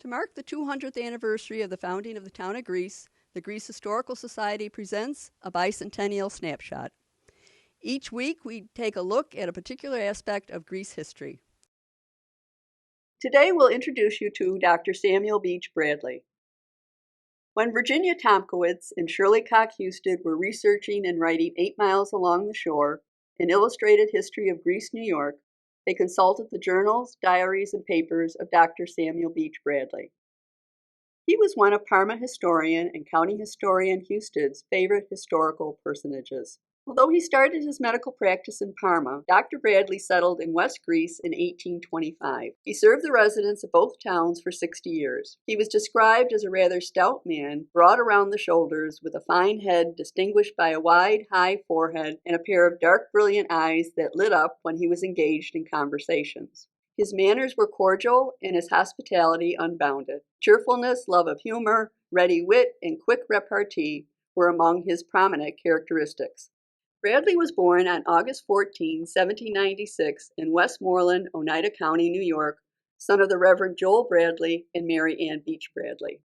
To mark the 200th anniversary of the founding of the town of Greece, the Greece Historical Society presents a Bicentennial Snapshot. Each week, we take a look at a particular aspect of Greece history. Today, we'll introduce you to Dr. Samuel Beach Bradley. When Virginia Tomkowitz and Shirley Cock Husted were researching and writing 8 Miles Along the Shore, an illustrated history of Greece, New York, they consulted the journals, diaries, and papers of Dr. Samuel Beach Bradley. He was one of Parma historian and county historian Husted's favorite historical personages. Although he started his medical practice in Parma, Dr. Bradley settled in West Greece in 1825. He served the residents of both towns for 60 years. He was described as a rather stout man, broad around the shoulders, with a fine head distinguished by a wide, high forehead and a pair of dark, brilliant eyes that lit up when he was engaged in conversations. His manners were cordial and his hospitality unbounded. Cheerfulness, love of humor, ready wit, and quick repartee were among his prominent characteristics. Bradley was born on August 14, 1796, in Westmoreland, Oneida County, New York, son of the Reverend Joel Bradley and Mary Ann Beach Bradley.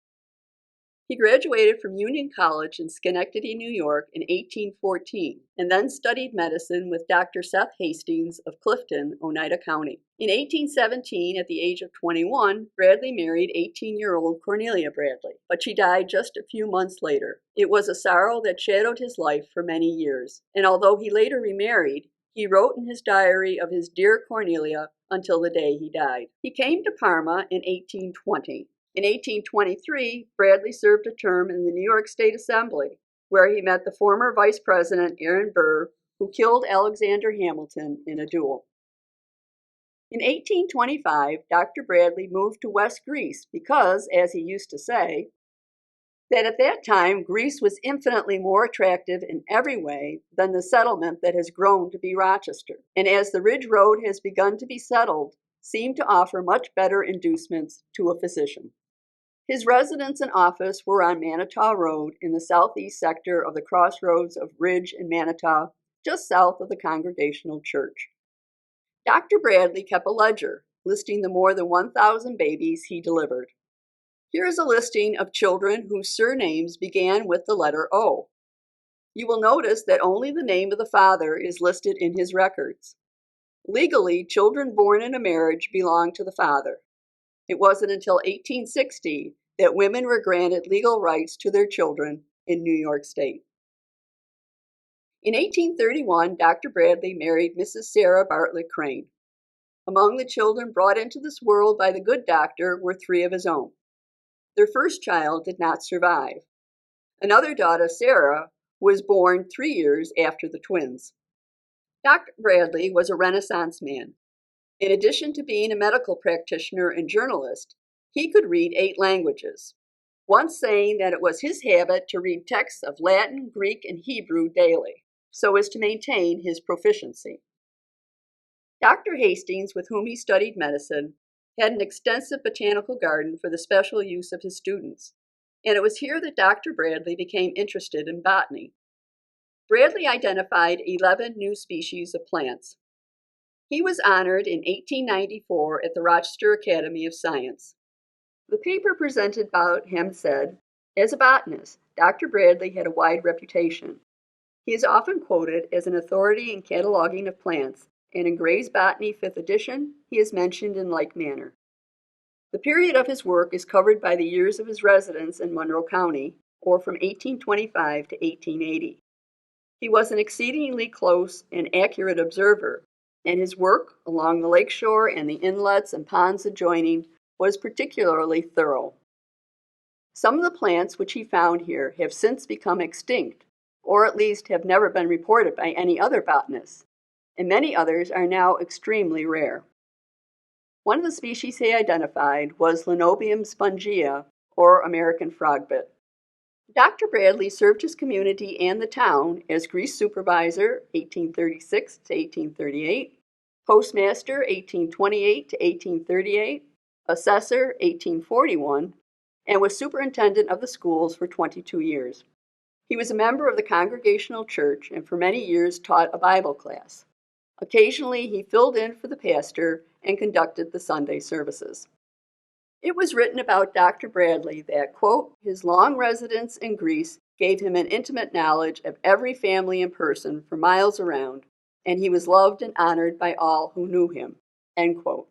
He graduated from Union College in Schenectady, New York in 1814, and then studied medicine with Dr. Seth Hastings of Clifton, Oneida County. In 1817, at the age of 21, Bradley married 18-year-old Cornelia Bradley, but she died just a few months later. It was a sorrow that shadowed his life for many years, and although he later remarried, he wrote in his diary of his dear Cornelia until the day he died. He came to Parma in 1820. In 1823, Bradley served a term in the New York State Assembly, where he met the former Vice President Aaron Burr, who killed Alexander Hamilton in a duel. In 1825, Dr. Bradley moved to West Greece because, as he used to say, that at that time Greece was infinitely more attractive in every way than the settlement that has grown to be Rochester, and as the Ridge Road has begun to be settled, seemed to offer much better inducements to a physician. His residence and office were on Manitow Road in the southeast sector of the crossroads of Ridge and Manitow, just south of the Congregational Church. Dr. Bradley kept a ledger listing the more than 1,000 babies he delivered. Here is a listing of children whose surnames began with the letter O. You will notice that only the name of the father is listed in his records. Legally, children born in a marriage belong to the father. It wasn't until 1860 that women were granted legal rights to their children in New York State. In 1831, Dr. Bradley married Mrs. Sarah Bartlett Crane. Among the children brought into this world by the good doctor were 3 of his own. Their first child did not survive. Another daughter, Sarah, was born 3 years after the twins. Dr. Bradley was a Renaissance man. In addition to being a medical practitioner and journalist, he could read 8 languages, once saying that it was his habit to read texts of Latin, Greek, and Hebrew daily, so as to maintain his proficiency. Dr. Hastings, with whom he studied medicine, had an extensive botanical garden for the special use of his students, and it was here that Dr. Bradley became interested in botany. Bradley identified 11 new species of plants. He was honored in 1894 at the Rochester Academy of Science. The paper presented about him said, as a botanist, Dr. Bradley had a wide reputation. He is often quoted as an authority in cataloging of plants, and in Gray's Botany 5th edition, he is mentioned in like manner. The period of his work is covered by the years of his residence in Monroe County, or from 1825 to 1880. He was an exceedingly close and accurate observer, and his work along the lakeshore and the inlets and ponds adjoining was particularly thorough. Some of the plants which he found here have since become extinct, or at least have never been reported by any other botanist, and many others are now extremely rare. One of the species he identified was Linobium spongia, or American frogbit. Dr. Bradley served his community and the town as Greece supervisor 1836 to 1838, postmaster 1828 to 1838, assessor 1841, and was superintendent of the schools for 22 years. He was a member of the Congregational Church and for many years taught a Bible class. Occasionally, he filled in for the pastor and conducted the Sunday services. It was written about Dr. Bradley that, quote, his long residence in Greece gave him an intimate knowledge of every family and person for miles around, and he was loved and honored by all who knew him, end quote.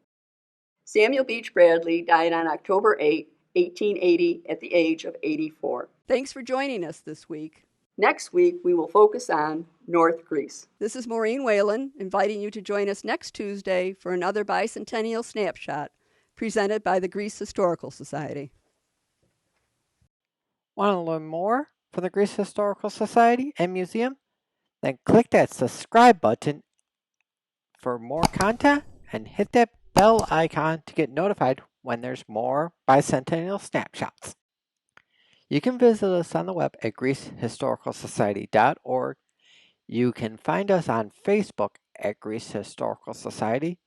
Samuel Beach Bradley died on October 8, 1880, at the age of 84. Thanks for joining us this week. Next week, we will focus on North Greece. This is Maureen Whalen, inviting you to join us next Tuesday for another Bicentennial Snapshot, presented by the Greece Historical Society. Want to learn more from the Greece Historical Society and Museum? Then click that subscribe button for more content and hit that bell icon to get notified when there's more Bicentennial Snapshots. You can visit us on the web at greecehistoricalsociety.org. You can find us on Facebook at Greece Historical Society.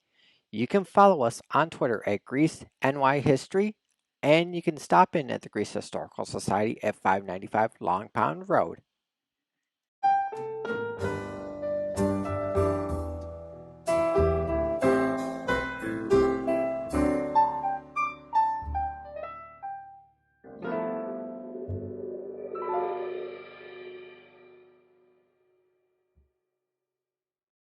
You can follow us on Twitter at GreeceNYHistory, and you can stop in at the Greece Historical Society at 595 Long Pond Road.